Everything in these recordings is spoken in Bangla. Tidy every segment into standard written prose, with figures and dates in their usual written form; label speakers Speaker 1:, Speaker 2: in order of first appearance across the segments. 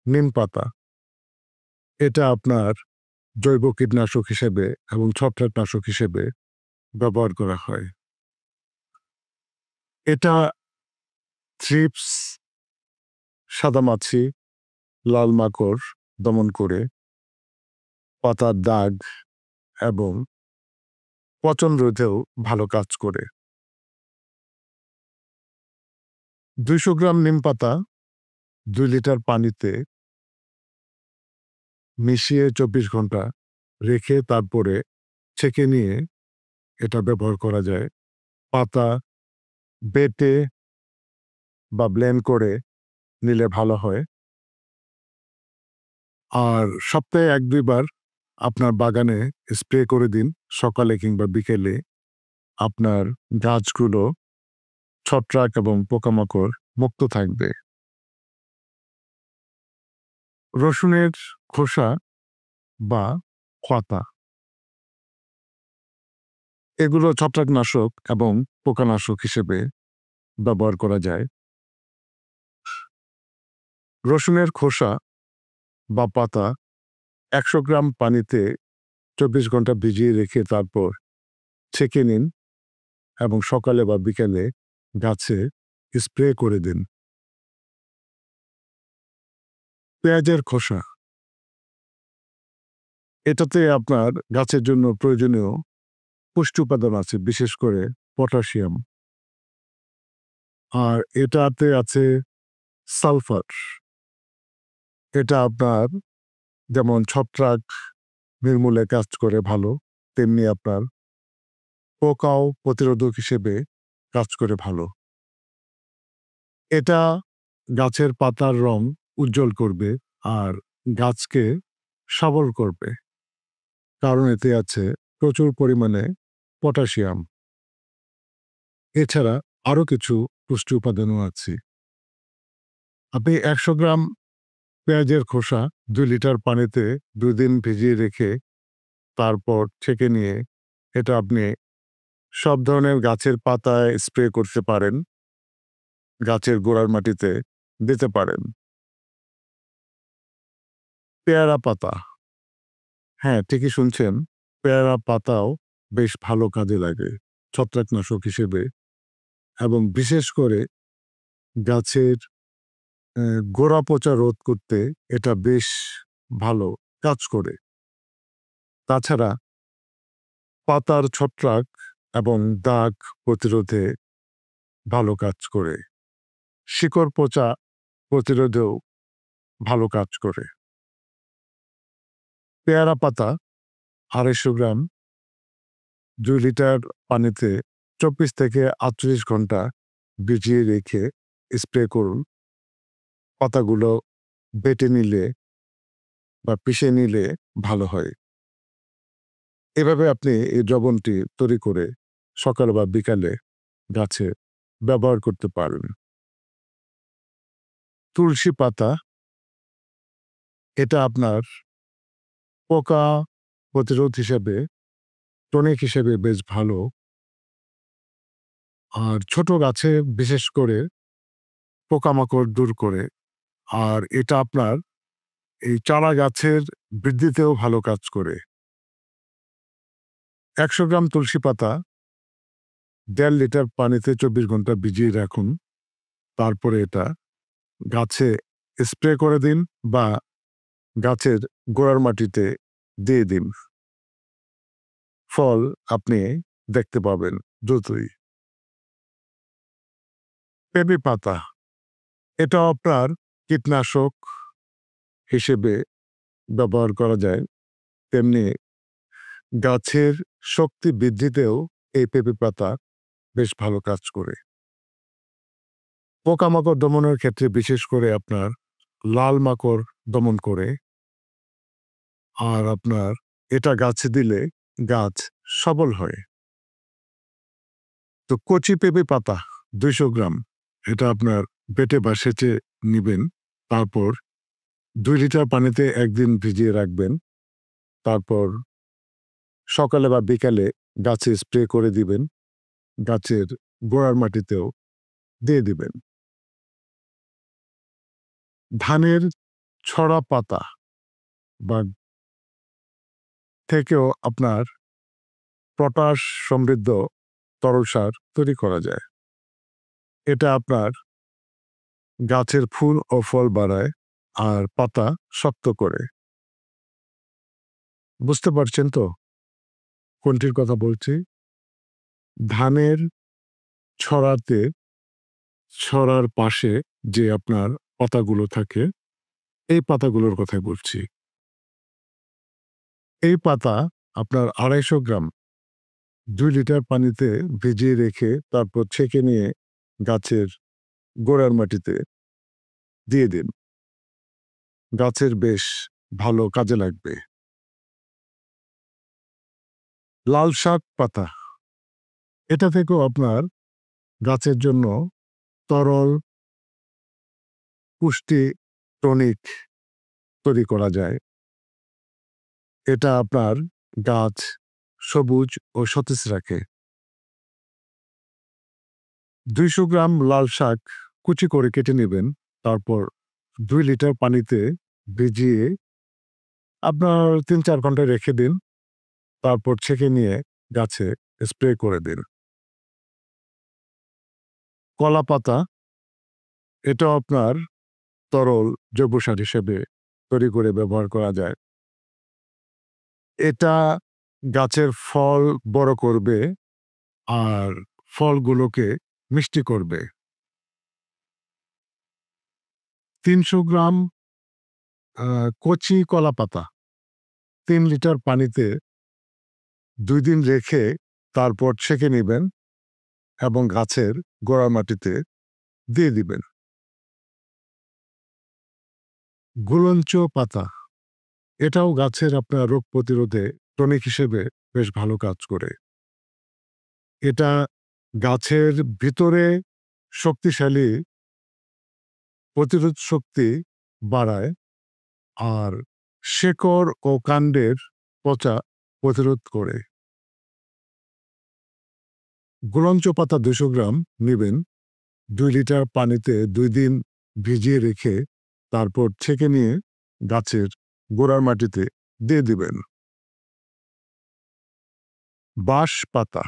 Speaker 1: নিম পাতা এটা আপনার জৈব কীটনাশক হিসেবে এবং ছত্রাকনাশক হিসেবে ব্যবহার করা হয়। এটা থ্রিপস, সাদামাছি, লাল মাকড় দমন করে পাতার দাগ এবং পচন রোধেও ভালো কাজ করে। 200 গ্রাম নিম পাতা 2 লিটার পানিতে মিশিয়ে 24 ঘন্টা রেখে তারপরে ছেঁকে নিয়ে এটা ব্যবহার করা যায়। পাতা বেটে বা ব্লেন্ড করে নিলে ভালো হয়। আর সপ্তাহে 1-2 বার আপনার বাগানে স্প্রে করে দিন, সকালে কিংবা বিকেলে। আপনার গাছগুলো ছত্রাক এবং পোকামাকড় মুক্ত থাকবে। রসুনের খোসা বা পাতা এগুলো ছত্রাকনাশক এবং পোকানাশক হিসেবে ব্যবহার করা যায়। রসুনের খোসা বা পাতা 100 গ্রাম পানিতে 24 ঘন্টা ভিজিয়ে রেখে তারপর ছেঁকে নিন এবং সকালে বা বিকেলে গাছে স্প্রে করে দিন। পেঁয়াজের খোসা এটাতে আপনার গাছের জন্য প্রয়োজনীয় পুষ্টি উপাদান আছে, বিশেষ করে পটাশিয়াম। আর এটাতে আছে সালফার। এটা আপনার যেমন ছত্রাক নির্মূলে কাজ করে ভালো, তেমনি আপনার পোকাও প্রতিরোধক হিসেবে কাজ করে ভালো। এটা গাছের পাতার রং উজ্জ্বল করবে আর গাছকে সবল করবে, কারণ এতে আছে প্রচুর পরিমাণে পটাশিয়াম। এছাড়া আরও কিছু পুষ্টি উপাদানও আছে। আপনি 100 গ্রাম পেঁয়াজের খোসা 2 লিটার পানিতে 2 দিন ভিজিয়ে রেখে তারপর ছেঁকে নিয়ে এটা আপনি সব ধরনের গাছের পাতায় স্প্রে করতে পারেন, গাছের গোড়ার মাটিতে দিতে পারেন। পেয়ারা পাতা, হ্যাঁ ঠিকই শুনছেন, পেয়ারা পাতাও বেশ ভালো কাজে লাগে ছত্রাকনাশক হিসেবে, এবং বিশেষ করে গাছের গোড়া পচা রোধ করতে এটা বেশ ভালো কাজ করে। তাছাড়া পাতার ছত্রাক এবং দাগ প্রতিরোধে ভালো কাজ করে, শিকড় পচা প্রতিরোধেও ভালো কাজ করে। পেয়ারা পাতা 250 গ্রাম 2 লিটার পানিতে 24 থেকে 48 ঘন্টা ভিজিয়ে রেখে স্প্রে করুন। পাতাগুলো বেটে নিলে বা পিষে নিলে ভালো হয়। এভাবে আপনি এই দ্রবণটি তৈরি করে সকাল বা বিকালে গাছে ব্যবহার করতে পারেন। তুলসী পাতা এটা আপনার পোকা প্রতিরোধ হিসেবে, টনিক হিসেবে বেশ ভালো। আর ছোট গাছে বিশেষ করে পোকামাকড় দূর করে। আর এটা আপনার এই চারা গাছের বৃদ্ধিতেও ভালো কাজ করে। 100 গ্রাম তুলসী পাতা 1.5 লিটার পানিতে 24 ঘন্টা ভিজিয়ে রাখুন। তারপরে এটা গাছে স্প্রে করে দিন বা গাছের গোড়ার মাটিতে দিয়ে দিন। ফল আপনি দেখতে পাবেন দ্রুতই। পেঁপে পাতা এটা আপনার কীটনাশক হিসেবে ব্যবহার করা যায়, তেমনি গাছের শক্তি বৃদ্ধিতেও এই পেঁপে পাতা বেশ ভালো কাজ করে। পোকামাকড় দমনের ক্ষেত্রে বিশেষ করে আপনার লাল মাকড় দমন করে। আর আপনার এটা গাছে দিলে গাছ সবল হয়। তো কচি পেঁপে পাতা 200 গ্রাম এটা আপনার বেটে বা সেচে নিবেন। তারপর 2 লিটার পানিতে 1 দিন ভিজিয়ে রাখবেন। তারপর সকালে বা বিকালে গাছে স্প্রে করে দিবেন। গাছের গোড়ার মাটিতেও দিয়ে দিবেন। ধানের ছড়া পাতা বা থেকেও আপনার পটাশ সমৃদ্ধ তরল সার তৈরি করা যায়। এটা আপনার গাছের ফুল ও ফল বাড়ায় আর পাতা শক্ত করে। বুঝতে পারছেন তো কোনটির কথা বলছি? ধানের ছড়ার পাশে যে আপনার পাতাগুলো থাকে, এই পাতাগুলোর কথাই বলছি। এই পাতা আপনার ২৫০ গ্রাম ২ লিটার পানিতে ভিজিয়ে রেখে তারপর ছেঁকে নিয়ে গাছের গোড়ার মাটিতে দিয়ে দিন। গাছের বেশ ভালো কাজে লাগবে। লাল শাক পাতা, এটা থেকেও আপনার গাছের জন্য তরল পুষ্টি টনিক তৈরি করা যায়। এটা আপনার গাছ সবুজ ও সতেজ রাখে। ২০০ গ্রাম লাল শাক কুচি করে কেটে নেবেন। তারপর ২ লিটার পানিতে ভিজিয়ে আপনার ৩-৪ ঘন্টা রেখে দিন। তারপর ছেঁকে নিয়ে গাছে স্প্রে করে দিন। কলা পাতা, এটাও আপনার তরল জৈব সার হিসেবে তৈরি করে ব্যবহার করা যায়। এটা গাছের ফল বড় করবে আর ফলগুলোকে মিষ্টি করবে। ৩০০ গ্রাম কচি কলা পাতা ৩ লিটার পানিতে ২ দিন রেখে তারপর ছেঁকে নিবেন এবং গাছের গোড়ার মাটিতে দিয়ে দিবেন। গুলঞ্চ পাতা, এটাও গাছের আপনার রোগ প্রতিরোধে টনিক হিসেবে বেশ ভালো কাজ করে। এটা গাছের ভিতরে শক্তিশালী প্রতিরোধ শক্তি বাড়ায় আর শেকড় ও কাণ্ডের পচা প্রতিরোধ করে। গুলঞ্চ পাতা ২০০ গ্রাম নিবেন। ২ লিটার পানিতে ২ দিন ভিজিয়ে রেখে তারপর ছেঁকে নিয়ে গাছের গোড়ার মাটিতে দিয়ে দিবেন। বাঁশ পাতা,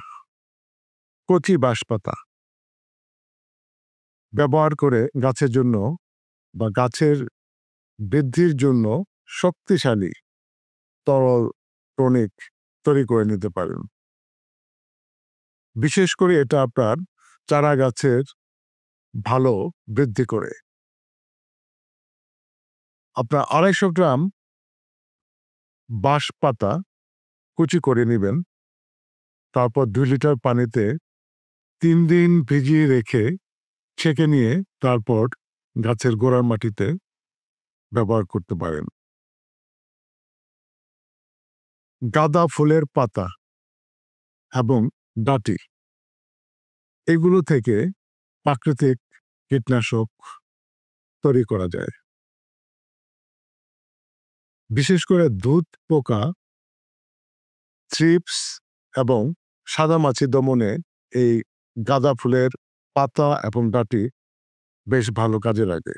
Speaker 1: কচি বাঁশ পাতা ব্যবহার করে গাছের জন্য বা গাছের বৃদ্ধির জন্য শক্তিশালী তরল টনিক তৈরি করে নিতে পারেন। বিশেষ করে এটা আপনার চারা গাছের ভালো বৃদ্ধি করে। আপনার ২৫০ গ্রাম বাঁশ পাতা কুচি করে নিবেন। তারপর ২ লিটার পানিতে ৩ দিন ভিজিয়ে রেখে ছেঁকে নিয়ে তারপর গাছের গোড়ার মাটিতে ব্যবহার করতে পারেন। গাঁদা ফুলের পাতা এবং ডাঁটি, এগুলো থেকে প্রাকৃতিক কীটনাশক তৈরি করা যায়। বিশেষ করে দুধ পোকা, থ্রিপস এবং সাদামাছি দমনে এই গাঁদা ফুলের পাতা এবং ডাঁটি বেশ ভালো কাজে লাগে।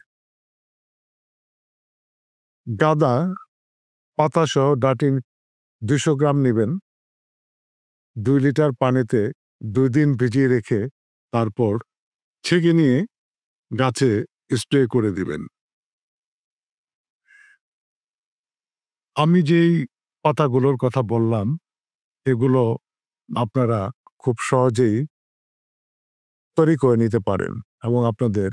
Speaker 1: গাঁদা পাতাসহ ডাঁটি ২০০ গ্রাম নিবেন। ২ লিটার পানিতে ২ দিন ভিজিয়ে রেখে তারপর ছেঁকে নিয়ে গাছে স্প্রে করে দিবেন। আমি যেই পাতাগুলোর কথা বললাম, এগুলো আপনারা খুব সহজেই তৈরি করে নিতে পারেন এবং আপনাদের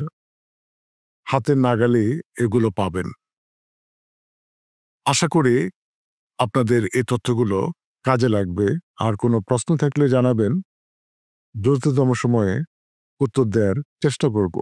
Speaker 1: হাতের নাগালেই এগুলো পাবেন। আশা করি আপনাদের এই তথ্যগুলো কাজে লাগবে। আর কোনো প্রশ্ন থাকলে জানাবেন। দ্রুততম সময়ে উত্তর দেওয়ার চেষ্টা করব।